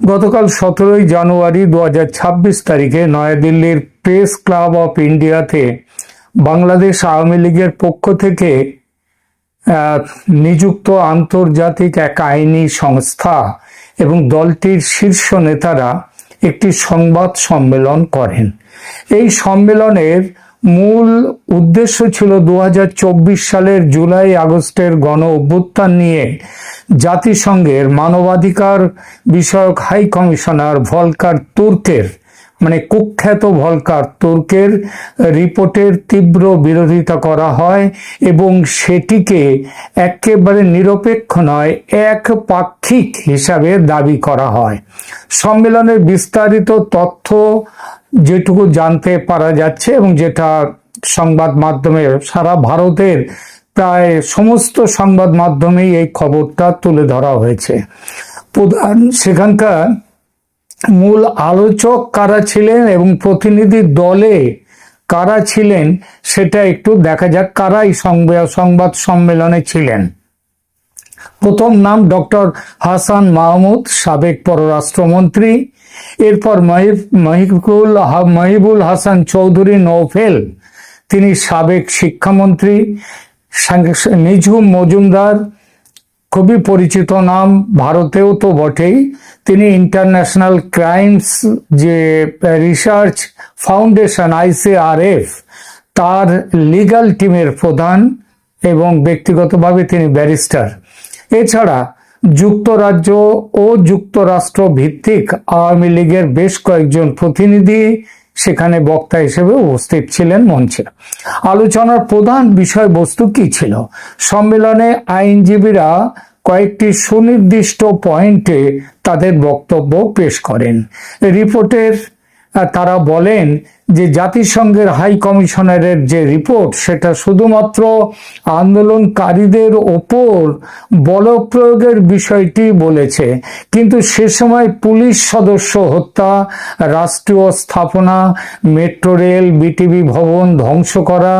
গতকাল 17 জানুয়ারি 2026 তারিখে নয়াদিল্লির প্রেস ক্লাব অফ ইন্ডিয়াতে বাংলাদেশ আওয়ামী লীগের পক্ষ থেকে নিযুক্ত আন্তর্জাতিক এক আইনি সংস্থা এবং দলটির শীর্ষ নেতারা একটি সংবাদ সম্মেলন করেন। এই সম্মেলনের মূল উদ্দেশ্য ছিল 2024 সালের জুলাই আগস্টের গণ অভ্যুত্থান নিয়ে জাতিসংঘের মানবাধিকার বিষয়ক হাই কমিশনার ভলকার তুর্কের কুখ্যাত ভলকার তুর্কের রিপোর্টের তীব্র বিরোধিতা করা হয় এবং সেটিকে একেবারে নিরপেক্ষ নয়, একপাক্ষিক হিসাবে দাবি করা হয়। সম্মেলনের বিস্তারিত তথ্য যেটুকু জানতে পারা যাচ্ছে এবং যেটা সংবাদ মাধ্যমে সারা ভারতের প্রায় সমস্ত সংবাদ মাধ্যমেই এই খবরটা তুলে ধরা হয়েছে। সেখানকার মূল আলোচক কারা ছিলেন এবং প্রতিনিধি দলে কারা ছিলেন সেটা একটু দেখা যাক, কারা এই সংবাদ সম্মেলনে ছিলেন। প্রথম নাম ডক্টর হাসান মাহমুদ, সাবেক পররাষ্ট্রমন্ত্রী। এরপর মহিবুল হাসান চৌধুরী নৌফেল, তিনি সাবেক শিক্ষামন্ত্রী। নিঝুম মজুমদার, খুবই পরিচিত নাম, ভারতেও তো বটেই। তিনি ইন্টারন্যাশনাল ক্রাইমস যে রিসার্চ ফাউন্ডেশন ICRF তার লিগ্যাল টিমের প্রধান এবং ব্যক্তিগতভাবে তিনি ব্যারিস্টার। এছাড়া যুক্তরাজ্য ও যুক্তরাষ্ট্র ভিত্তিক আওয়ামী লীগের বেশ কয়েকজন প্রতিনিধি সেখানে বক্তা হিসেবে উপস্থিত ছিলেন মঞ্চে। আলোচনার প্রধান বিষয়বস্তু কি ছিল? সম্মেলনে আইনজীবীরা কয়েকটি সুনির্দিষ্ট পয়েন্টে তাদের বক্তব্য পেশ করেন। রিপোর্টের তারা বলেন যে জাতিসংঘের হাই কমিশনারের যে রিপোর্ট সেটা শুধুমাত্র আন্দোলনকারীদের ওপর বলপ্রয়োগের বিষয়টি বলেছে, কিন্তু সে সময় পুলিশ সদস্য হত্যা, রাষ্ট্রীয় স্থাপনা, মেট্রো রেল, বিটিভি ভবন ধ্বংস করা,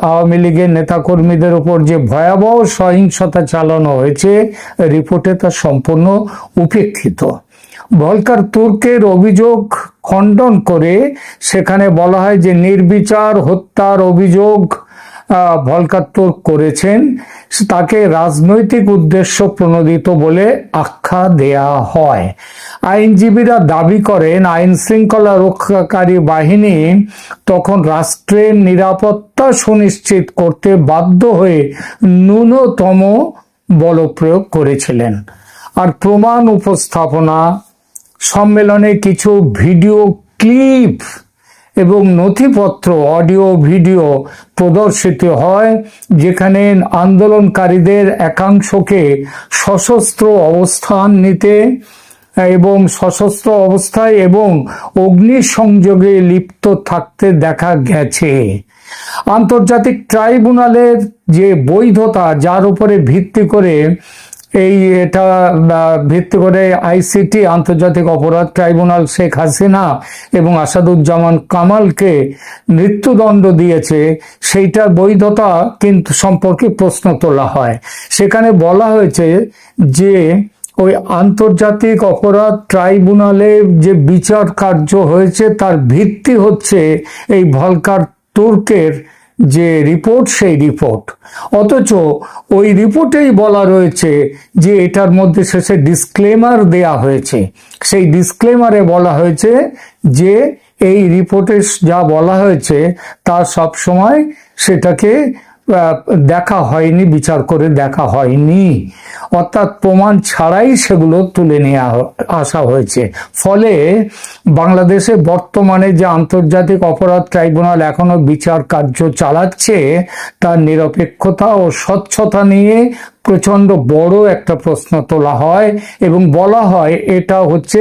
আওয়ামী লীগের নেতাকর্মীদের উপর যে ভয়াবহ সহিংসতা চালানো হয়েছে রিপোর্টে তা সম্পূর্ণ উপেক্ষিত। ভলকার তুর্কের অভিযোগ খণ্ডন করে সেখানে বলা হয় যে নির্বিচার হত্যার অভিযোগ ভলকার তুর্ক করেছেন, তাকে রাজনৈতিক উদ্দেশ্য প্রণোদিত বলে আখ্যা দেয়া হয়। আইনজীবীরা দাবি করেন আইন শৃঙ্খলা রক্ষাকারী বাহিনী তখন রাষ্ট্রের নিরাপত্তা সুনিশ্চিত করতে বাধ্য হয়ে ন্যূনতম বলপ্রয়োগ করেছিলেন। আর প্রমাণ উপস্থাপনা, সম্মেলনে কিছু ভিডিও ক্লিপ এবং নথিপত্র, অডিও ভিডিও প্রদর্শিত হয় যেখানে আন্দোলনকারীদের একাংশকে সশস্ত্র অবস্থান নিতে এবং সশস্ত্র অবস্থায় এবং অগ্নিসংযোগে লিপ্ত থাকতে দেখা গেছে। আন্তর্জাতিক ট্রাইব্যুনালের যে বৈধতা, যার উপরে ভিত্তি করে ICT আন্তর্জাতিক অপরাধ ট্রাইব্যুনাল শেখ হাসিনা এবং আসাদুজ্জামান কামালকে মৃত্যুদণ্ড দিয়েছে, সেইটার বৈধতা কিন্তু সম্পর্কে প্রশ্ন তোলা হয়। সেখানে বলা হয়েছে যে ওই আন্তর্জাতিক অপরাধ ট্রাইব্যুনালে যে বিচার কার্য হয়েছে তার ভিত্তি হচ্ছে এই ভলকার তুর্কের যে রিপোর্ট, সেই রিপোর্ট। অথচ ওই রিপোর্টেই বলা রয়েছে যে এটার মধ্যে শেষে ডিসক্লেমার দেয়া হয়েছে। সেই ডিসক্লেমারে বলা হয়েছে যে এই রিপোর্টে যা বলা হয়েছে তা সব সময় সেটাকে দেখা হয়নি, বিচার করে দেখা হয়নি, অর্থাৎ প্রমাণ ছাড়াই সেগুলো তুলে নিয়ে আসা হয়েছে। ফলে বাংলাদেশে বর্তমানে যে আন্তর্জাতিক অপরাধ ট্রাইব্যুনাল এখনো বিচার কার্য চালাচ্ছে তার নিরপেক্ষতা ও স্বচ্ছতা নিয়ে প্রচন্ড বড় একটা প্রশ্ন তোলা হয় এবং বলা হয় এটা হচ্ছে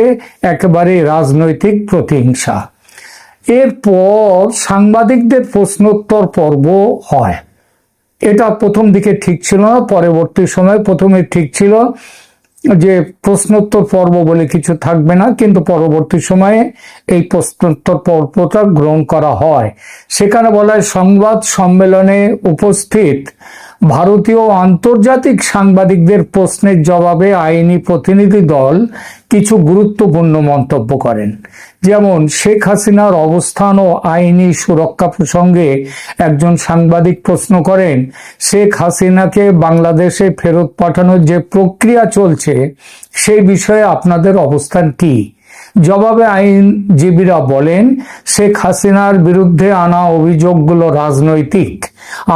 একেবারে রাজনৈতিক প্রতিহিংসা। এরপর সাংবাদিকদের প্রশ্নোত্তর পর্ব হয়। এটা প্রথম দিকে ঠিক ছিল না, পরবর্তী সময় প্রথমে ঠিক ছিল যে প্রশ্নোত্তর পর্ব বলে কিছু থাকবে না, কিন্তু পরবর্তী সময়ে এই প্রশ্নোত্তর পর্বটা গ্রহণ করা হয়। সেখানে বলা হয় সংবাদ সম্মেলনে উপস্থিত ভারতীয় ও আন্তর্জাতিক সাংবাদিকদের প্রশ্নের জবাবে আইনি প্রতিনিধি দল কিছু গুরুত্বপূর্ণ মন্তব্য করেন। যেমন শেখ হাসিনার অবস্থান ও আইনি সুরক্ষা প্রসঙ্গে একজন সাংবাদিক প্রশ্ন করেন, শেখ হাসিনাকে বাংলাদেশে ফেরত পাঠানোর যে প্রক্রিয়া চলছে সেই বিষয়ে আপনাদের অবস্থান কি? জবাবে আইনজীবীরা বলেন, শেখ হাসিনার বিরুদ্ধে আনা অভিযোগগুলো রাজনৈতিক।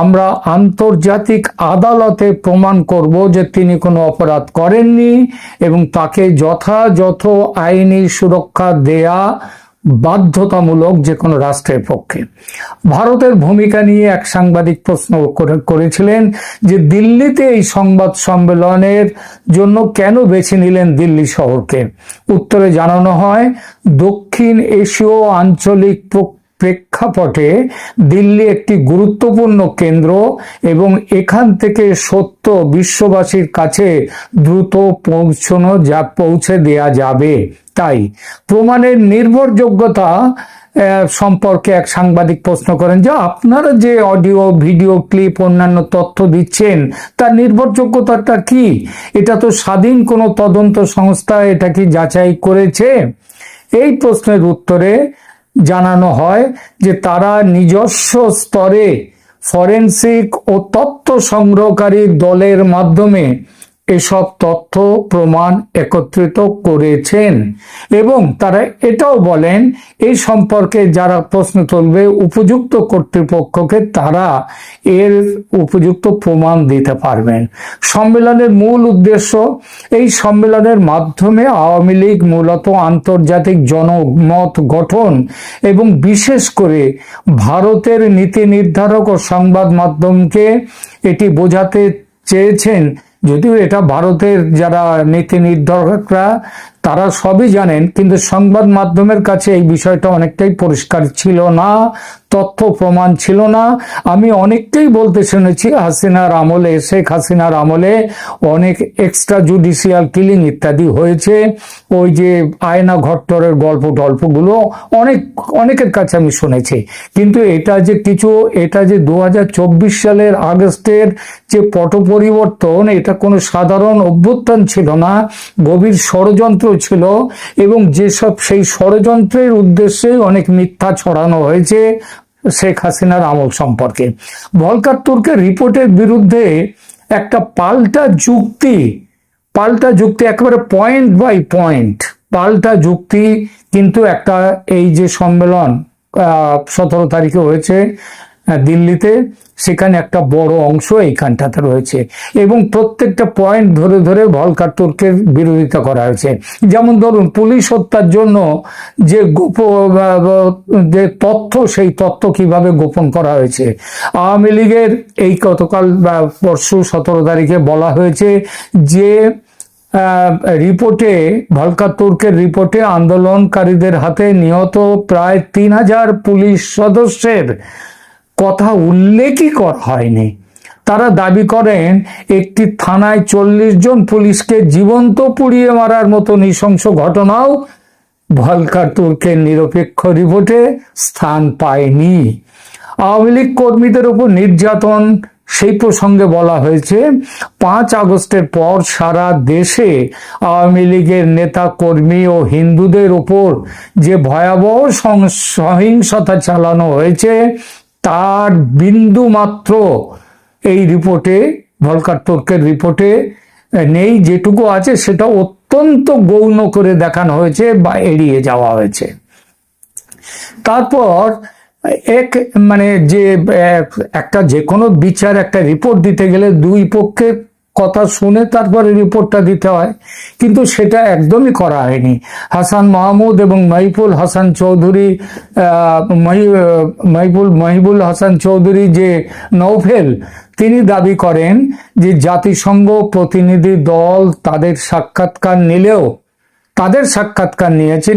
আমরা আন্তর্জাতিক আদালতে প্রমাণ করব যে তিনি কোনো অপরাধ করেননি এবং তাকে যথাযথ আইনি সুরক্ষা দেয়া বাধ্যতামূলক যে কোনো রাষ্ট্রের পক্ষে। ভারতের ভূমিকা নিয়ে এক সাংবাদিক প্রশ্ন করেছিলেন যে দিল্লিতে এই সংবাদ সম্মেলনের জন্য কেন বেছে নিলেন দিল্লি শহরকে। উত্তরে জানানো হয়, দক্ষিণ এশীয় আঞ্চলিক প্রেক্ষাপটে দিল্লি একটি গুরুত্বপূর্ণ কেন্দ্র এবং এখান থেকে সত্য বিশ্ববাসীর কাছে দ্রুত পৌঁছে দেয়া যাবে। তাই প্রমাণের নির্ভরযোগ্যতা সম্পর্কে এক সাংবাদিক প্রশ্ন করেন যে আপনারা যে অডিও ভিডিও ক্লিপ অন্যান্য তথ্য দিচ্ছেন তার নির্ভরযোগ্যতাটা কি? এটা তো স্বাধীন কোনো তদন্ত সংস্থা এটা কি যাচাই করেছে? এই প্রশ্নের উত্তরে জানানো হয় যে তারা নিজস্ব স্তরে ফরেনসিক ও তথ্য সংগ্রহকারী দলের মাধ্যমে এসব তথ্য প্রমাণ একত্রিত করেছেন এবং তারা এটাও বলেন এই সম্পর্কে যারা প্রশ্ন তুলবে উপযুক্ত কর্তৃপক্ষকে তারা এর উপযুক্ত প্রমাণ দিতে পারবেন। সম্মেলনের মূল উদ্দেশ্য, এই সম্মেলনের মাধ্যমে আওয়ামী লীগ মূলত আন্তর্জাতিক জনমত গঠন এবং বিশেষ করে ভারতের নীতি নির্ধারক ও সংবাদ মাধ্যমকে এটি বোঝাতে চেয়েছেন, যদিও এটা ভারতের যারা নীতি নির্ধারকরা তারা সবই জানেন, কিন্তু সংবাদ মাধ্যমের কাছে এই বিষয়টা অনেকটাই পরিষ্কার ছিল না, তথ্য প্রমাণ ছিল না। আমি অনেককেই বলতে শুনেছি হাসিনার আমলে, শেখ হাসিনার আমলে অনেক এক্সট্রা জুডিশিয়াল কিলিং ইত্যাদি হয়েছে। ওই যে আয়না ঘট্টরের গল্পগুলো অনেকের কাছে আমি শুনেছি, কিন্তু এটা যে 2024 সালের আগস্টের যে পট পরিবর্তন, এটা কোনো সাধারণ অভ্যুত্থান ছিল না, গভীর ষড়যন্ত্র ছিল এবং যেসব সেই ষড়যন্ত্রের উদ্দেশ্যে অনেক মিথ্যা ছড়ানো হয়েছে শেখ হাসিনার আমল সম্পর্কে। ভলকার তুর্কের রিপোর্টের বিরুদ্ধে একটা পাল্টা যুক্তি একেবারে পয়েন্ট বাই পয়েন্ট পাল্টা যুক্তি কিন্তু একটা এই যে সম্মেলন 17 তারিখে হয়েছে দিল্লিতে, সেখানে একটা বড় অংশ এইখানটাতে রয়েছে এবং প্রত্যেকটা পয়েন্ট ধরে ধরে ভলকার তুর্কের বিরোধিতা করা হয়েছে। যেমন ধরুন, পুলিশ হত্যার জন্য যে যে তথ্য, সেই তথ্য কিভাবে গোপন করা হয়েছে। আওয়ামী লীগের এই গতকাল পরশু 17 তারিখে বলা হয়েছে যে রিপোর্টে, ভলকার তুর্কের রিপোর্টে আন্দোলনকারীদের হাতে নিহত প্রায় 3000 পুলিশ সদস্যের কথা উল্লেখই করা হয়নি। তারা দাবি করেন একটি থানায় 40 জন পুলিশকে জীবন্ত পুড়িয়ে মারার মতো নৃশংস ঘটনাও ভলকার তুর্কের নিরপেক্ষ রিপোর্টে স্থান পায়নি। আওয়ামী লীগ কর্মীদের উপর নির্যাতন, সেই প্রসঙ্গে বলা হয়েছে 5 আগস্টের পর সারা দেশে আওয়ামী লীগের নেতা কর্মী ও হিন্দুদের উপর যে ভয়াবহ সহিংসতা চালানো হয়েছে তার বিন্দু মাত্র এই রিপোর্টে, ভলকার তুর্কের রিপোর্টে নেই। যেটুকু আছে সেটা অত্যন্ত গৌণ করে দেখানো হয়েছে বা এড়িয়ে যাওয়া হয়েছে। তারপর যে কোনো বিচার, একটা রিপোর্ট দিতে গেলে দুই পক্ষের কথা শুনে তারপরে রিপোর্টটা দিতে হয়, কিন্তু সেটা একদমই করা হয়নি। হাসান মাহমুদ এবং মহিবুল হাসান চৌধুরী যে নৌফেল, তিনি দাবি করেন যে জাতিসংঘ প্রতিনিধি দল তাদের সাক্ষাৎকার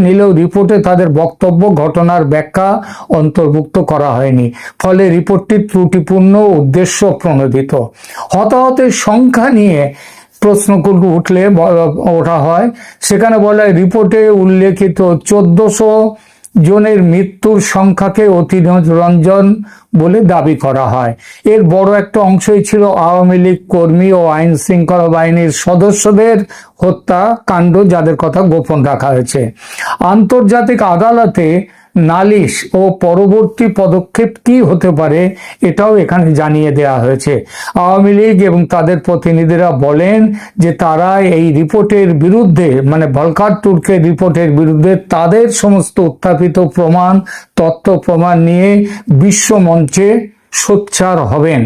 নিলেও রিপোর্টে তাদের বক্তব্য, ঘটনার ব্যাখ্যা অন্তর্ভুক্ত করা হয়নি। ফলে রিপোর্টটি ত্রুটিপূর্ণ, উদ্দেশ্য প্রণোদিত। হতাহতের সংখ্যা নিয়ে প্রশ্নগুলো ওঠা হয়, সেখানে বলা হয় রিপোর্টে উল্লেখিত জনের মৃত্যুর সংখ্যাকে অতিরঞ্জন বলে দাবি করা হয়। এর বড় একটা অংশই ছিল আওয়ামী লীগ কর্মী ও আইন শৃঙ্খলা বাহিনীর সদস্যদের হত্যা কাণ্ড, যাদের কথা গোপন রাখা হয়েছে। আন্তর্জাতিক আদালতে নালিশ ও পরবর্তী পদক্ষেপ কি হতে পারে এটাও এখানে জানিয়ে দেওয়া হয়েছে। আওয়ামী লীগ এবং তাদের প্রতিনিধিরা বলেন যে তারা এই রিপোর্টের বিরুদ্ধে, মানে ভলকার তুর্কের রিপোর্টের বিরুদ্ধে তাদের সমস্ত উত্থাপিত প্রমাণ, তথ্য প্রমাণ নিয়ে বিশ্ব মঞ্চে সোচ্চার হবেন,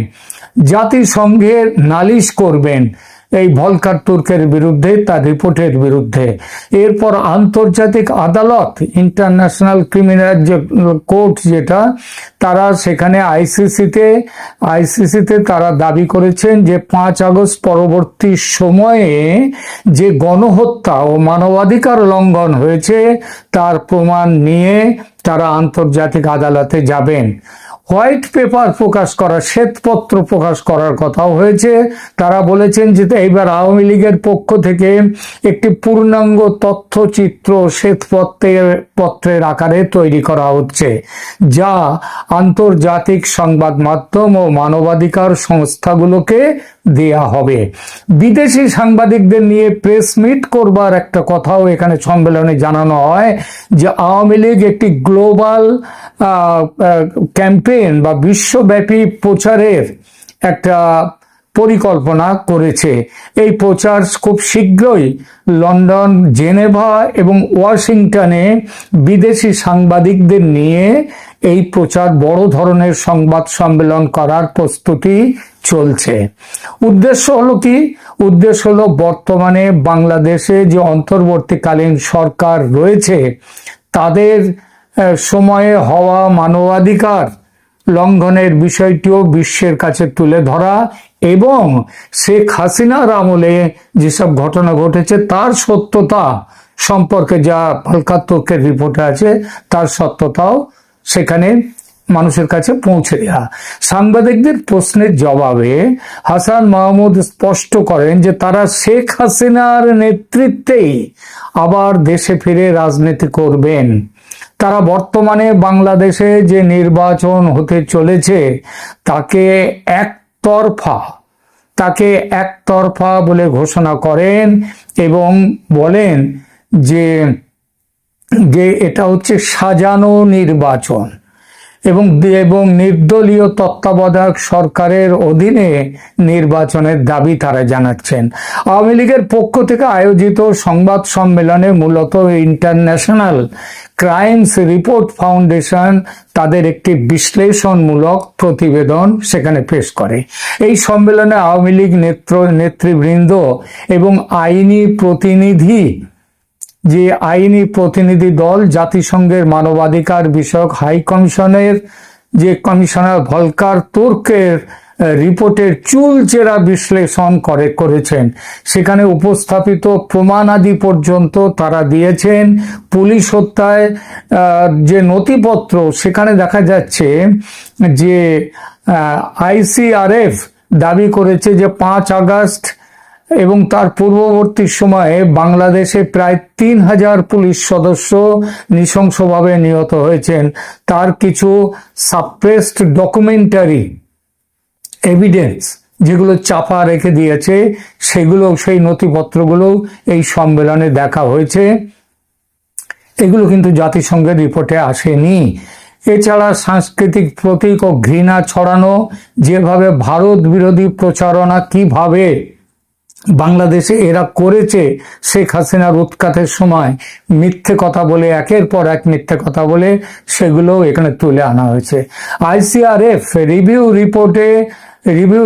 জাতিসংঘের নালিশ করবেন এই ভলকার তুর্কের বিরুদ্ধে, তার রিপোর্টের বিরুদ্ধে। এরপর আন্তর্জাতিক আদালত, ইন্টারন্যাশনাল ক্রিমিনাল কোর্ট যেটা, তারা সেখানে আইসিসিতে তারা দাবি করেছেন যে 5 আগস্ট পরবর্তী সময়ে যে গণহত্যা ও মানবাধিকার লঙ্ঘন হয়েছে তার প্রমাণ নিয়ে তারা আন্তর্জাতিক আদালতে যাবেন। হোয়াইট পেপার প্রকাশ করা, শ্বেতপত্র প্রকাশ করার কথাও হয়েছে। তারা বলেছেন যে এইবার আওয়ামী লীগের পক্ষ থেকে একটি পূর্ণাঙ্গ তথ্যচিত্র শ্বেতপত্রের আকারে তৈরি করা হচ্ছে, যা আন্তর্জাতিক সংবাদ মাধ্যম ও মানবাধিকার সংস্থাগুলোকে দেয়া হবে। বিদেশি সাংবাদিকদের নিয়ে প্রেস মিট করবার একটা কথাও এখানে সম্মেলনে জানানো হয় যে আওয়ামী লীগ একটি গ্লোবাল ক্যাম্পেইন বা বিশ্বব্যাপী প্রচারের একটা পরিকল্পনা করেছে। এই প্রচার খুব শীঘ্রই লন্ডন, জেনেভা এবং ওয়াশিংটনে বিদেশি সাংবাদিকদের নিয়ে এই প্রচার, বড় ধরনের সংবাদ সম্মেলন করার প্রস্তুতি চলছে। উদ্দেশ্য হলো কি? উদ্দেশ্য হলো বর্তমানে বাংলাদেশে যে অন্তর্বর্তীকালীন সরকার রয়েছে তাদের সময়ে হওয়া মানবাধিকার লঙ্ঘনের বিষয়টিও বিশ্বের কাছে তুলে ধরা এবং শেখ হাসিনার আমলে যেসব ঘটনা ঘটেছে তার সত্যতা সম্পর্কে, যা ভলকার তুর্কের রিপোর্টে আছে, তার সত্যতাও সেখানে মানুষের কাছে পৌঁছে দেওয়া। সাংবাদিকদের প্রশ্নের জবাবে হাসান মাহমুদ স্পষ্ট করেন যে তারা শেখ হাসিনার নেতৃত্বেই আবার দেশে ফিরে রাজনীতি করবেন। তারা বর্তমানে বাংলাদেশে যে নির্বাচন হতে চলেছে তাকে একতরফা বলে ঘোষণা করেন এবং বলেন যে এটা হচ্ছে সাজানো নির্বাচন এবং নির্দলীয় তত্ত্বাবধায়ক সরকারের অধীনে নির্বাচনের দাবি তারা জানাচ্ছেন। আওয়ামী লীগের পক্ষ থেকে আয়োজিত সংবাদ সম্মেলনে মূলত ইন্টারন্যাশনাল ক্রাইমস রিপোর্ট ফাউন্ডেশন তাদের একটি বিশ্লেষণমূলক প্রতিবেদন সেখানে পেশ করে। এই সম্মেলনে আওয়ামী লীগ নেতৃবৃন্দ এবং আইনি প্রতিনিধি দল, জাতিসংঘের মানবাধিকার বিষয়ক হাই কমিশনের যে কমিশনার ভলকার তুর্কের রিপোর্টের চুলচেরা বিশ্লেষণ করেছেন। সেখানে উপস্থাপিত প্রমাণাদি পর্যন্ত তারা দিয়েছেন। পুলিশ হত্যায় যে নথিপত্র, সেখানে দেখা যাচ্ছে যে আইসিআরএফ দাবি করেছে যে 5 আগস্ট এবং তার পূর্ববর্তী সময়ে বাংলাদেশে প্রায় 3000 পুলিশ সদস্য নৃশংসভাবে নিহত হয়েছেন। তার কিছু সাপ্রেসড ডকুমেন্টারি এভিডেন্স যেগুলো চাপা রেখে দিয়েছে, সেই নথিপত্রগুলো এই সম্মেলনে দেখা হয়েছে। এগুলো কিন্তু জাতিসংঘের রিপোর্টে আসেনি। এছাড়া সাংস্কৃতিক প্রতীক ও ঘৃণা ছড়ানো, যেভাবে ভারত বিরোধী প্রচারণা কিভাবে বাংলাদেশে এরা করেছে, শেখ হাসিনার উৎখাতের সময় মিথ্যে কথা বলে, একের পর এক মিথ্যে কথা বলে, সেগুলো এখানে তুলে আনা হয়েছে। আইসিআরএফ রিভিউ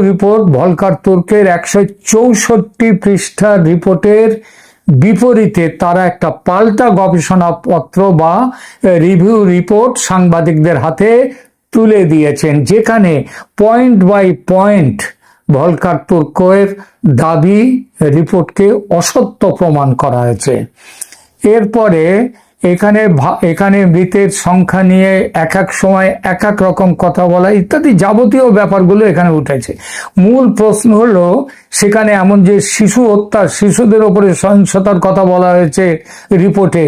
রিপোর্ট ভলকার তুর্কের 164 পৃষ্ঠার রিপোর্টের বিপরীতে তারা একটা পাল্টা গবেষণাপত্র বা রিভিউ রিপোর্ট সাংবাদিকদের হাতে তুলে দিয়েছেন, যেখানে পয়েন্ট বাই পয়েন্ট ভলকার তুর্কের দাবি রিপোর্টকে অসত্য প্রমাণ করা হয়েছে। এরপরে এখানে মৃতের সংখ্যা নিয়ে এক সময় এক রকম কথা বলা ইত্যাদি যাবতীয় ব্যাপারগুলো এখানে উঠেছে। মূল প্রশ্ন হলো সেখানে এমন যে শিশু হত্যা, শিশুদের ওপরে সহিংসতার কথা বলা হয়েছে রিপোর্টে,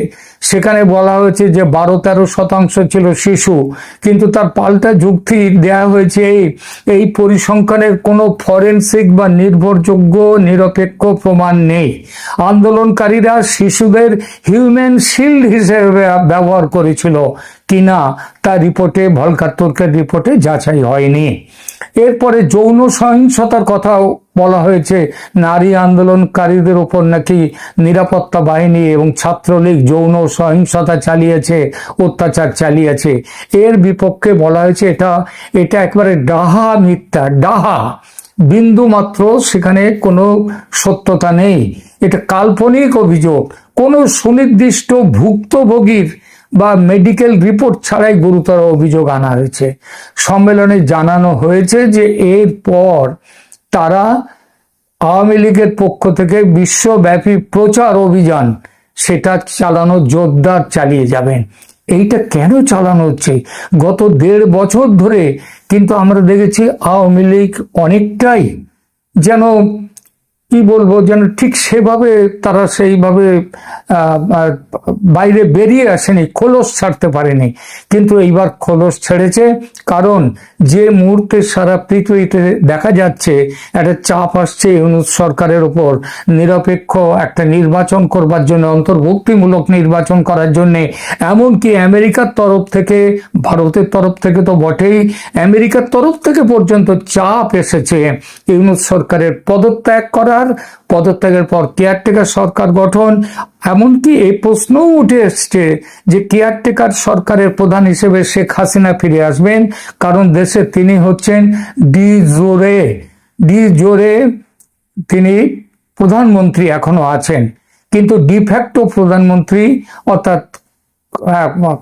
সেখানে বলা হয়েছে যে 12-13% ছিল শিশু, কিন্তু তার পাল্টা যুক্তি দেয়া হয়েছে এই পরিসংখ্যানের কোনো ফরেনসিক বা নির্ভরযোগ্য নিরপেক্ষ প্রমাণ নেই। আন্দোলনকারীরা শিশুদের হিউম্যান শিল্ড হিসেবে ব্যবহার করেছিল কিনা তা রিপোর্টে, ভলকার তুর্কের রিপোর্টে যাচাই হয়নি। এরপরে যৌন সহিংসতার কথাও বলা হয়েছে, নারী আন্দোলনকারীদের উপর নাকি নিরাপত্তা বাহিনী এবং ছাত্রলীগ যৌন সহিংসতা চালিয়েছে, অত্যাচার চালিয়েছে। এর বিপক্ষে বলা হয়েছে এটা একবারে ডাহা মিথ্যা, ডাহা, বিন্দু মাত্র সেখানে কোনো সত্যতা নেই। এটা কাল্পনিক অভিযোগ, কোনো সুনির্দিষ্ট ভুক্তভোগীর বা মেডিকেল রিপোর্ট ছাড়াই গুরুতর অভিযোগ আনা হয়েছে। সম্মেলনে জানানো হয়েছে যে এরপর তারা আওয়ামী লীগের পক্ষ থেকে বিশ্বব্যাপী প্রচার অভিযান সেটা চালানো জোরদার চালিয়ে যাবেন। এইটা কেন চালানো হচ্ছে? গত 1.5 বছর ধরে কিন্তু আমরা দেখেছি আওয়ামী লীগ অনেকটাই যেন কি বলবো, যেন ঠিক সেভাবে তারা সেইভাবে বাইরে বেরিয়ে আসেনি, খোলস ছাড়তে পারেনি। কিন্তু এইবার খোলস ছেড়েছে, কারণ যে মুহূর্তে সারা পৃথিবীতে দেখা যাচ্ছে একটা চাপ আসছে ইউনূস সরকারের উপর নিরপেক্ষ একটা নির্বাচন করবার জন্য, অন্তর্ভুক্তিমূলক নির্বাচন করার জন্য, এমনকি আমেরিকার তরফ থেকে, ভারতের তরফ থেকে তো বটেই, আমেরিকার তরফ থেকে পর্যন্ত চাপ এসেছে ইউনূস সরকারের পদত্যাগ করার, পদত্যাগের পর কেয়ারটেকার সরকার গঠন। এমনকি এই প্রশ্নও উঠে এসছে যে কেয়ারটেকার সরকারের প্রধান হিসেবে শেখ হাসিনা ফিরে আসবেন, কারণ দেশে তিনি হচ্ছেন ডি জোরে তিনি প্রধানমন্ত্রী এখনো আছেন, কিন্তু ডিফ্যাক্টো প্রধানমন্ত্রী অর্থাৎ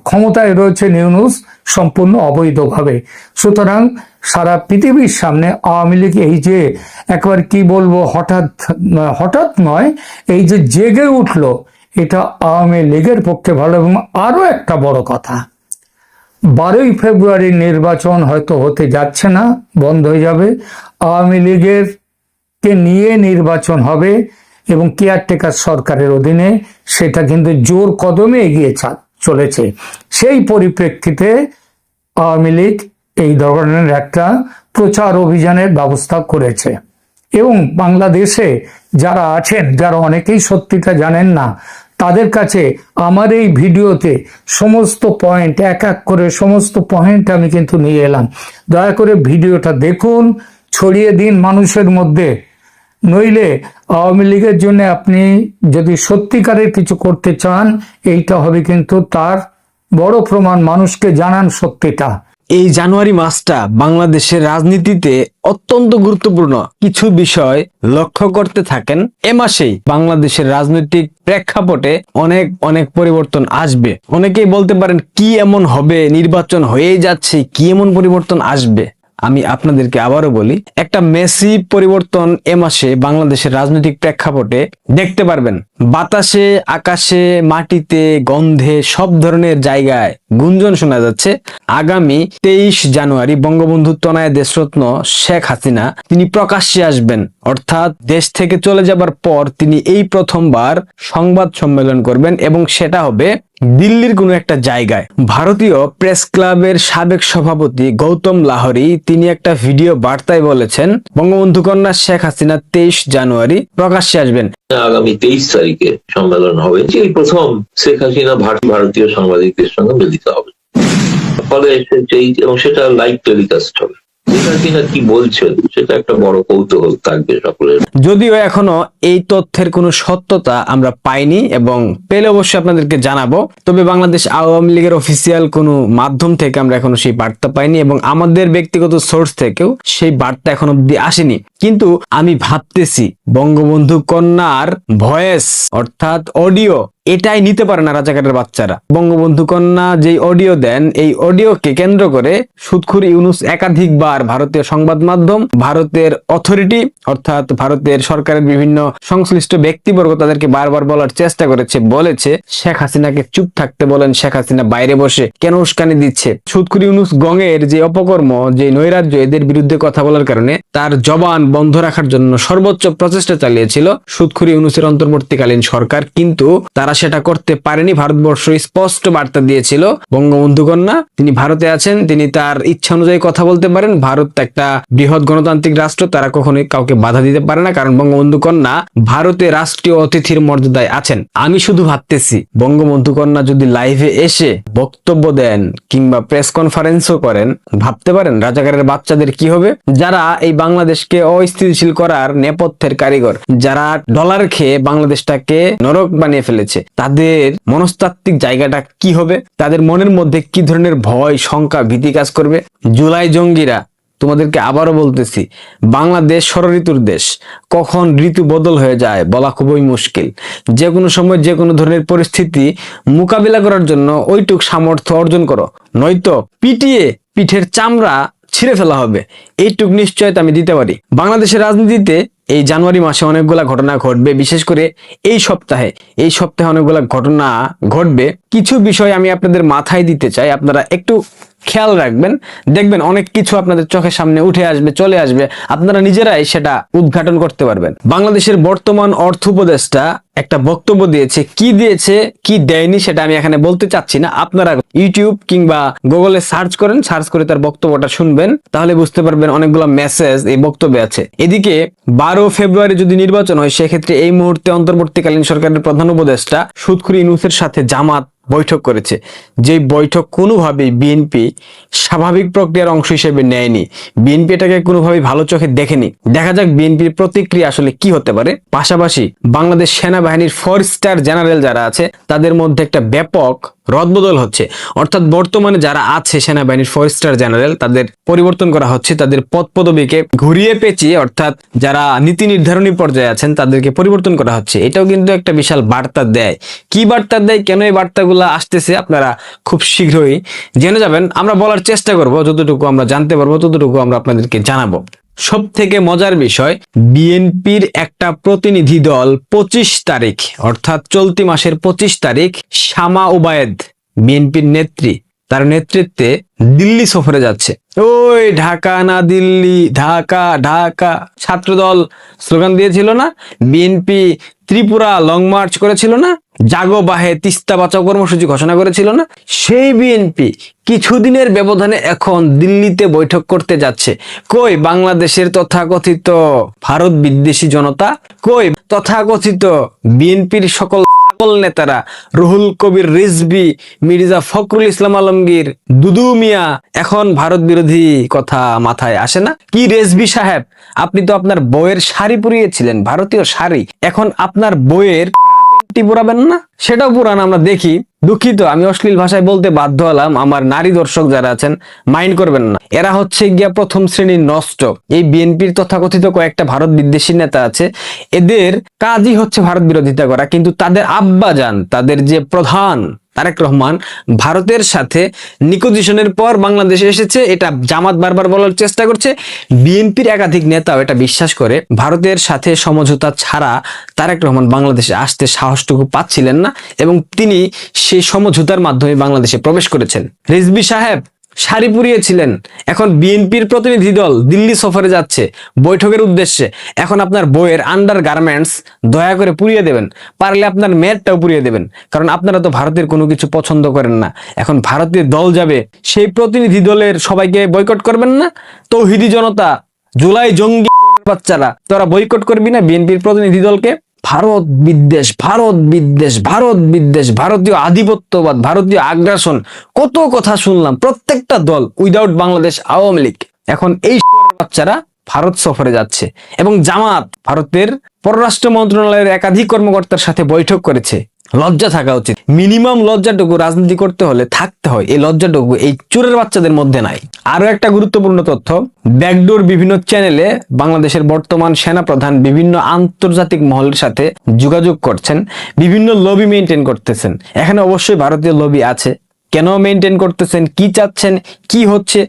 ক্ষমতায় রয়েছেন ইউনূস সম্পূর্ণ অবৈধভাবে। সুতরাং সারা পৃথিবীর সামনে আওয়ামী লীগ এই যে একবার কি বলবো, হঠাৎ নয়, এই যে জেগে উঠলো, এটা আওয়ামী লীগের পক্ষে ভালো। এবং আরো একটা বড় কথা, 12ই ফেব্রুয়ারি নির্বাচন হয়তো হতে যাচ্ছে না, বন্ধ হয়ে যাবে, আওয়ামী লীগের কে নিয়ে নির্বাচন হবে এবং কেয়ারটেকার সরকারের অধীনে, সেটা কিন্তু জোর কদমে এগিয়ে চলেছে। সেই পরিপ্রেক্ষিতে আওয়ামী লীগ এই ধরনের একটা প্রচার অভিযানের ব্যবস্থা করেছে। এবং বাংলাদেশে যারা আছেন, যারা অনেকেই সত্যিটা জানেন না, তাদের কাছে আমার এই ভিডিওতে সমস্ত পয়েন্ট, এক এক করে সমস্ত পয়েন্ট আমি কিন্তু নিয়ে এলাম। দয়া করে ভিডিওটা দেখুন, ছড়িয়ে দিন মানুষের মধ্যে। নইলে আওয়ামী লীগের জন্য আপনি যদি সত্যিকারের কিছু করতে চান, এইটা হবে কিন্তু তার বড় প্রমাণ। মানুষকে জানান সত্যিটা। এই জানুয়ারি মাসটা বাংলাদেশের রাজনীতিতে অত্যন্ত গুরুত্বপূর্ণ কিছু বিষয় লক্ষ্য করতে থাকেন। এ মাসেই বাংলাদেশের রাজনৈতিক প্রেক্ষাপটে অনেক অনেক পরিবর্তন আসবে। অনেকেই বলতে পারেন কি এমন হবে, নির্বাচন হয়েই যাচ্ছে, কি এমন পরিবর্তন আসবে। আমি আপনাদেরকে আবারও বলি, একটা মেসিভ পরিবর্তন এ মাসে বাংলাদেশের রাজনৈতিক প্রেক্ষাপটে দেখতে পারবেন। বাতাসে, আকাশে, মাটিতে, গন্ধে সব ধরনের জায়গায় গুঞ্জন শোনা যাচ্ছে আগামী 23 জানুয়ারি বঙ্গবন্ধু তনয় দেশরত্ন শেখ হাসিনা তিনি প্রকাশ্যে আসবেন। অর্থাৎ দেশ থেকে চলে যাবার পর তিনি এই প্রথমবার সংবাদ সম্মেলন করবেন এবং সেটা হবে দিল্লির কোনো একটা জায়গায়। ভারতীয় প্রেস ক্লাবের সাবেক সভাপতি গৌতম লাহোরি তিনি একটা ভিডিও বার্তায় বলেছেন বঙ্গবন্ধু কন্যা শেখ হাসিনা 23 জানুয়ারি প্রকাশ্যে আসবেন। আগামী 23 তারিখে সম্মেলন হবে, এই প্রথম শেখ হাসিনা ভারতীয় সাংবাদিকদের সঙ্গে মিলিত হবে। ফলে এবং সেটা লাইভ টেলিকাস্ট হবে। কি বলছেন সেটা একটা বড় কৌতূহল থাকবে সকলের। যদিও এখনো এই তথ্যের কোনো সত্যতা আমরা পাইনি এবং পেলে অবশ্যই আপনাদেরকে জানাবো। তবে বাংলাদেশ আওয়ামী লীগের অফিসিয়াল কোনো মাধ্যম থেকে আমরা এখনো সেই বার্তা পাইনি এবং আমাদের ব্যক্তিগত সোর্স থেকেও সেই বার্তা এখন অব্দি আসেনি। কিন্তু আমি ভাবতেছি বঙ্গবন্ধু কন্যার ভয়েস অর্থাৎ অডিও এটাই নিতে পারে না রাজাকারের বাচ্চারা। বঙ্গবন্ধু কন্যা যেই অডিও দেন, এই অডিওকে কেন্দ্র করে সুদখুর ইউনূস একাধিকবার ভারতীয় সংবাদ মাধ্যম, ভারতের অথরিটি অর্থাৎ ভারতের সরকারের বিভিন্ন সংশ্লিষ্ট ব্যক্তিবর্গ তাদেরকে বারবার বলার চেষ্টা করেছে, বলেছে শেখ হাসিনাকে চুপ থাকতে বলেন, শেখ হাসিনা বাইরে বসে কেন উস্কানি দিচ্ছে। সুদখুর ইউনূস গঙের যে অপকর্ম, যে নৈরাজ্য, এদের বিরুদ্ধে কথা বলার কারণে তার জবান বন্ধ রাখার জন্য সর্বোচ্চ প্রচেষ্টা চালিয়েছিল সুদখুর ইউনূসের অন্তর্বর্তীকালীন সরকার, কিন্তু তারা সেটা করতে পারেনি। ভারতবর্ষ স্পষ্ট বার্তা দিয়েছিল বঙ্গবন্ধু কন্যা তিনি ভারতে আছেন, তিনি তার ইচ্ছা অনুযায়ী কথা বলতে পারেন। ভারত একটা বৃহৎ গণতান্ত্রিক রাষ্ট্র, তারা কখনোই কাউকে বাধা দিতে পারে না, কারণ বঙ্গবন্ধু কন্যা ভারতে রাষ্ট্রীয় অতিথির মর্যাদায় আছেন। আমি শুধু ভাবতেছি বঙ্গবন্ধু কন্যা যদি লাইভে এসে বক্তব্য দেন কিংবা প্রেস কনফারেন্সও করেন, ভাবতে পারেন রাজাকারের বাচ্চাদের কি হবে, যারা এই বাংলাদেশকে অস্থিতিশীল করার নেপথ্যের কারিগর, যারা ডলার খেয়ে বাংলাদেশটাকে নরক বানিয়ে ফেলেছে, তাদের মনস্তাত্ত্বিক জায়গাটা কি হবে, তাদের মনের মধ্যে কি ধরনের ভয়, শঙ্কা, ভীতি কাজ করবে। জুলাই জঙ্গিরা, তোমাদেরকে আবারও বলতেছি, বাংলাদেশ ষড়ঋতুর দেশ, কখন ঋতু বদল হয়ে যায় বলা খুবই মুশকিল। যে কোনো সময় যে কোনো ধরনের পরিস্থিতি মোকাবিলা করার জন্য ওইটুক সামর্থ্য অর্জন করো, নয়তো পিটিয়ে পিঠের চামড়া ছিঁড়ে ফেলা হবে, এইটুক নিশ্চয়তা আমি দিতে পারি। বাংলাদেশের রাজনীতিতে এই জানুয়ারি মাসে অনেকগুলা ঘটনা ঘটবে, বিশেষ করে এই সপ্তাহে অনেকগুলা ঘটনা ঘটবে। কিছু বিষয় আমি আপনাদের মাথায় দিতে চাই, আপনারা একটু খেয়াল রাখবেন, দেখবেন অনেক কিছু আপনাদের চোখের সামনে উঠে আসবে, চলে আসবে, আপনারা নিজেরাই সেটা উদ্ঘাটন করতে পারবেন। বাংলাদেশের বর্তমান অর্থ উপদেষ্টা একটা বক্তব্য দিয়েছে, কি দিয়েছে কি দেয়নি সেটা আমি এখানে বলতে চাচ্ছি না, আপনারা ইউটিউব কিংবা গুগলে সার্চ করেন, সার্চ করে তার বক্তব্যটা শুনবেন, তাহলে বুঝতে পারবেন অনেকগুলো মেসেজ এই বক্তব্যে আছে। এদিকে 12 ফেব্রুয়ারি যদি নির্বাচন হয়, সেক্ষেত্রে এই মুহূর্তে অন্তর্বর্তীকালীন সরকারের প্রধান উপদেষ্টা সুদখুর ইউনূসের সাথে জামাত বৈঠক করেছে, যে বৈঠক কোনোভাবেই বিএনপি স্বাভাবিক প্রক্রিয়ার অংশ হিসেবে নেয়নি, বিএনপি এটাকে কোনোভাবেই ভালো চোখে দেখেনি। দেখা যাক বিএনপির প্রতিক্রিয়া আসলে কি হতে পারে। পাশাপাশি বাংলাদেশ সেনাবাহিনীর 4 স্টার জেনারেল যারা আছে, তাদের মধ্যে একটা ব্যাপক রদবদল হচ্ছে, অর্থাৎ বর্তমানে যারা আছে সেনাবাহিনীর 4 স্টার জেনারেল, তাদের পরিবর্তন করা হচ্ছে, তাদের পদ পদবীকে ঘুরিয়ে পেঁচিয়ে, অর্থাৎ যারা নীতি নির্ধারণী পর্যায়ে আছেন তাদেরকে পরিবর্তন করা হচ্ছে। এটাও কিন্তু একটা বিশাল বার্তা দেয়। কি বার্তা দেয়, কেন এই বার্তাগুলো আসতেছে, আপনারা খুব শীঘ্রই জেনে যাবেন। আমরা বলার চেষ্টা করব, যতটুকু আমরা জানতে পারবো ততটুকু আমরা আপনাদেরকে জানাবো। সব থেকে মজার বিষয়, বিএনপির একটা প্রতিনিধি দল 25 তারিখ অর্থাৎ চলতি মাসের 25 তারিখ শামা ওবায়েদ, বিএনপির নেত্রী, তার নেতৃত্বে দিল্লি সফরে যাচ্ছে। ওই ঢাকা না দিল্লি, ঢাকা ঢাকা, ছাত্রদল স্লোগান দিয়েছিল না, বিএনপি ত্রিপুরা লং মার্চ করেছিল না, জাগো বাহে তিস্তা বাঁচাও কর্মসূচি ঘোষণা করেছিল না, সেই বিএনপি কিছুদিনের ব্যবধানে এখন দিল্লিতে বৈঠক করতে যাচ্ছে। কই বাংলাদেশের তথাকথিত ভারত বিদ্বেষী জনতা, কই তথাকথিত বিএনপির সকল নেতারা, রুহুল কবির রিজভী, মির্জা ফখরুল ইসলাম আলমগীর, দুদু মিয়া, এখন ভারত বিরোধী কথা মাথায় আসে না? কি রেজভী সাহেব, আপনি তো আপনার বইয়ের শাড়ি পরিয়েছিলেন, ভারতীয় শাড়ি, এখন আপনার বইয়ের পুরাবেন না? সেটাও পুরান আমরা দেখি। দুঃখিত, আমি অশ্লীল ভাষায় বলতে বাধ্য হলাম, আমার নারী দর্শক যারা আছেন মাইন্ড করবেন না। এরা হচ্ছে গিয়া প্রথম শ্রেণীর নষ্ট। এই বিএনপির তথাকথিত কয়েকটা ভারত বিদ্বেষী নেতা আছে, এদের কাজই হচ্ছে ভারত বিরোধিতা করা, কিন্তু তাদের আব্বাজান, তাদের যে প্রধান তারেক রহমান ভারতের সাথে নিকোজিশনের পর বাংলাদেশে এসেছে, এটা জামাত বারবার বলার চেষ্টা করছে। বিএনপির একাধিক নেতাও এটা বিশ্বাস করে, ভারতের সাথে সমঝোতা ছাড়া তারেক রহমান বাংলাদেশে আসতে সাহসটুকু পাচ্ছিলেন না, এবং তিনি সেই সমঝোতার মাধ্যমে বাংলাদেশে প্রবেশ করেছেন। রিজভী সাহেব শাড়ি পরিয়েছিলেন, এখন বিএনপির প্রতিনিধি দল দিল্লি সফরে যাচ্ছে বৈঠকের উদ্দেশ্যে, এখন আপনার বইয়ের আন্ডার গার্মেন্টস দয়া করে পুড়িয়ে দেবেন, পারলে আপনার মেয়েরটাও পুড়িয়ে দেবেন, কারণ আপনারা তো ভারতের কোনো কিছু পছন্দ করেন না। এখন ভারতের দল যাবে, সেই প্রতিনিধি দলের সবাইকে বয়কট করবেন না? তৌহিদি জনতা, জুলাই জঙ্গি বাচ্চারা, তোরা বয়কট করবি না বিএনপির প্রতিনিধি দলকে? ভারত বিদ্বেষ, ভারত বিদ্বেষ, ভারত বিদ্বেষ, ভারতীয় আধিপত্যবাদ, ভারতীয় আগ্রাসন, কত কথা শুনলাম প্রত্যেকটা দল উইদাউট বাংলাদেশ আওয়ামী লীগ। এখন এই বাচ্চারা ভারত সফরে যাচ্ছে, এবং জামাত ভারতের পররাষ্ট্র মন্ত্রণালয়ের একাধিক কর্মকর্তার সাথে বৈঠক করেছে। লজ্জা থাকা উচিত। মিনিমাম লজ্জাটুকু রাজনীতি করতে হলে থাকতে হয়, এই লজ্জাটুকু এই চোরের বাচ্চাদের মধ্যে নাই। আরো একটা গুরুত্বপূর্ণ তথ্য, ব্যাকডোর বিভিন্ন চ্যানেলে বাংলাদেশের বর্তমান সেনাপ্রধান বিভিন্ন আন্তর্জাতিক মহলের সাথে যোগাযোগ করছেন, বিভিন্ন লবি মেনটেন করতেছেন। এখানে অবশ্যই ভারতীয় লবি আছে। কেন মেনটেন করতেছেন, কি চাচ্ছেন, কি হচ্ছে,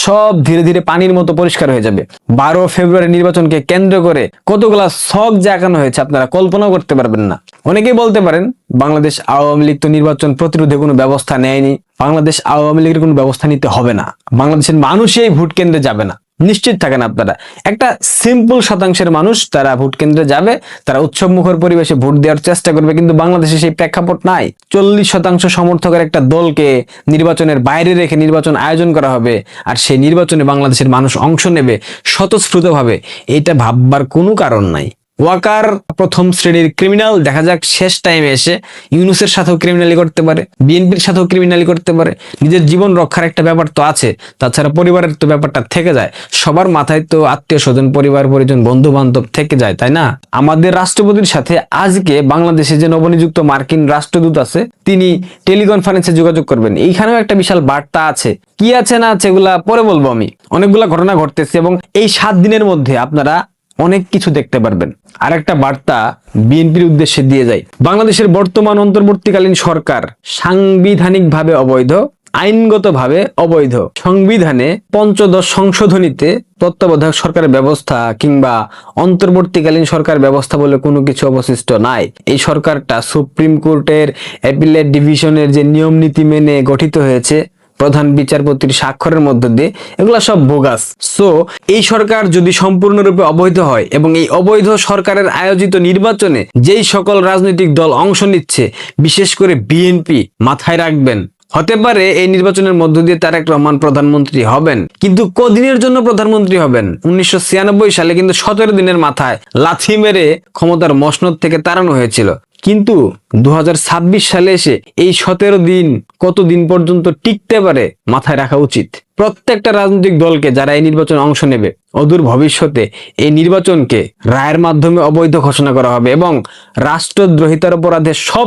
সব ধীরে ধীরে পানির মতো পরিষ্কার হয়ে যাবে। 12 ফেব্রুয়ারি নির্বাচনকে কেন্দ্র করে কতগুলা ছক জাগানো হয়েছে আপনারা কল্পনাও করতে পারবেন না। অনেকেই বলতে পারেন বাংলাদেশ আওয়ামী লীগ তো নির্বাচন প্রতিরোধে কোনো ব্যবস্থা নেয়নি, বাংলাদেশ আওয়ামী লীগের কোনো ব্যবস্থা নিতে হবে না, বাংলাদেশের মানুষই ভোট কেন্দ্রে যাবে না। নিশ্চিত থাকেন আপনারা, একটা সিম্পল শতাংশের মানুষ তারা ভোট কেন্দ্রে যাবে, তারা উৎসব মুখর পরিবেশে ভোট দেওয়ার চেষ্টা করবে, কিন্তু বাংলাদেশে সেই প্রেক্ষাপট নাই। 40% সমর্থকের একটা দলকে নির্বাচনের বাইরে রেখে নির্বাচন আয়োজন করা হবে, আর সেই নির্বাচনে বাংলাদেশের মানুষ অংশ নেবে স্বতঃস্ফূর্তভাবে, এটা ভাববার কোনো কারণ নাই। ওয়াকার প্রথম শ্রেণীর ক্রিমিনাল, দেখা যাক শেষ টাইমে এসে ইউনূসের সাথেও ক্রিমিনালি করতে পারে, বিএনপির সাথেও ক্রিমিনালি করতে পারে। নিজের জীবন রক্ষার একটা ব্যাপার তো আছে, তাছাড়া পরিবারের তো ব্যাপারটা থেকে যায়। সবার মাথায় তো আত্মীয় স্বজন, পরিবার পরিজন, বন্ধু বান্ধব থেকে যায়, তাই না? আমাদের রাষ্ট্রপতির সাথে আজকে বাংলাদেশে যে নবনিযুক্ত মার্কিন রাষ্ট্রদূত আছে, তিনি টেলিকনফারেন্সে যোগাযোগ করবেন। এইখানেও একটা বিশাল বার্তা আছে, কি আছে না আছে এগুলা পরে বলবো আমি। অনেকগুলা ঘটনা ঘটতেছে এবং এই 7 দিনের মধ্যে আপনারা অনেক কিছু দেখতে পারবেন। আর একটা বার্তা বিএনপির উদ্দেশ্যে দিয়ে যায়, বাংলাদেশের বর্তমান অন্তর্বর্তীকালীন সরকার সাংবিধানিকভাবে অবৈধ, আইনগতভাবে অবৈধ। সংবিধানে 15 সংশোধনীতে তত্ত্বাবধায়ক সরকারের ব্যবস্থা কিংবা অন্তর্বর্তীকালীন সরকার ব্যবস্থা বলে কোনো কিছু অবশিষ্ট নাই। এই সরকারটা সুপ্রিম কোর্টের অ্যাপিলেট ডিভিশনের যে নিয়ম নীতি মেনে গঠিত হয়েছে, প্রধান বিচারপতির স্বাক্ষরের মধ্য দিয়ে, এগুলা সব বোগাস। সো এই সরকার যদি সম্পূর্ণরূপে অবৈধ হয় এবং এই অবৈধ সরকারের আয়োজিত নির্বাচনে যেই সকল রাজনৈতিক দল অংশ নিচ্ছে, বিশেষ করে বিএনপি, মাথায় রাখবেন হতে পারে এই নির্বাচনের মধ্য দিয়ে তারেক রহমান প্রধানমন্ত্রী হবেন, কিন্তু কদিনের জন্য প্রধানমন্ত্রী হবেন? 1996 সালে কিন্তু 17 দিনের মাথায় লাথি মেরে ক্ষমতার মসনদ থেকে তাড়ানো হয়েছিল, কিন্তু 2026 সালে এসে এই 17 দিন কতদিন পর্যন্ত টিকতে পারে মাথায় রাখা উচিত। প্রত্যেকটা রাজনৈতিক দলকে যারা এই নির্বাচনে অংশ নেবে, অদূর ভবিষ্যতে এই নির্বাচনকে রায়ের মাধ্যমে অবৈধ ঘোষণা করা হবে এবং রাষ্ট্রদ্রোহিতার অপরাধে সব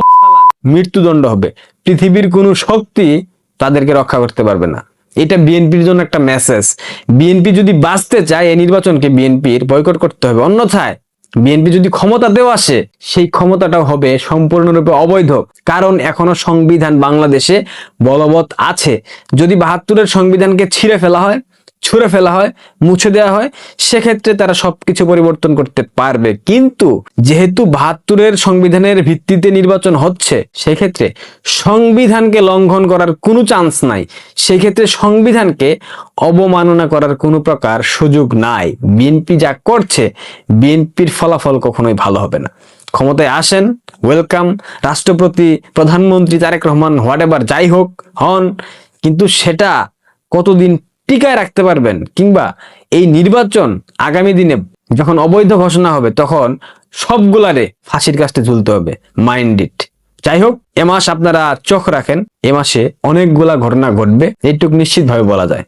মৃত্যুদণ্ড হবে। পৃথিবীর কোনো শক্তি তাদেরকে রক্ষা করতে পারবে না। এটা বিএনপির জন্য একটা মেসেজ। বিএনপি যদি বাঁচতে চায়, এই নির্বাচনকে বিএনপির বয়কট করতে হবে, অন্যথায় বিএনপি যদি ক্ষমতাতেও আসে, সেই ক্ষমতাটাও হবে সম্পূর্ণরূপে অবৈধ। কারণ এখনো সংবিধান বাংলাদেশে বলবৎ আছে। যদি 72-এর সংবিধানকে ছুঁড়ে ফেলা হয়, মুছে দেওয়া হয়, সেক্ষেত্রে তারা সবকিছু পরিবর্তন করতে পারবে। কিন্তু যেহেতু 72-এর সংবিধানের ভিত্তিতে নির্বাচন হচ্ছে, সেক্ষেত্রে সংবিধানকে লঙ্ঘন করার কোনো চান্স নাই। সেক্ষেত্রে সংবিধানকে অবমাননা করার কোনো প্রকার সুযোগ নাই। বিএনপি যা করছে, বিএনপির ফলাফল কখনোই ভালো হবে না। ক্ষমতায় আসেন, ওয়েলকাম, রাষ্ট্রপতি, প্রধানমন্ত্রী তারেক রহমান, হোয়াটএভার যাই হোক হন, কিন্তু সেটা কতদিন টিকায় রাখতে পারবেন, কিংবা এই নির্বাচন আগামী দিনে যখন অবৈধ ঘোষণা হবে, তখন সবগুলারে ফাঁসির কাস্টে ঝুলতে হবে। Mind it. যাই হোক, এ মাস আপনারা চোখ রাখেন, এ মাসে অনেকগুলা ঘটনা ঘটবে, এইটুকু নিশ্চিতভাবে বলা যায়।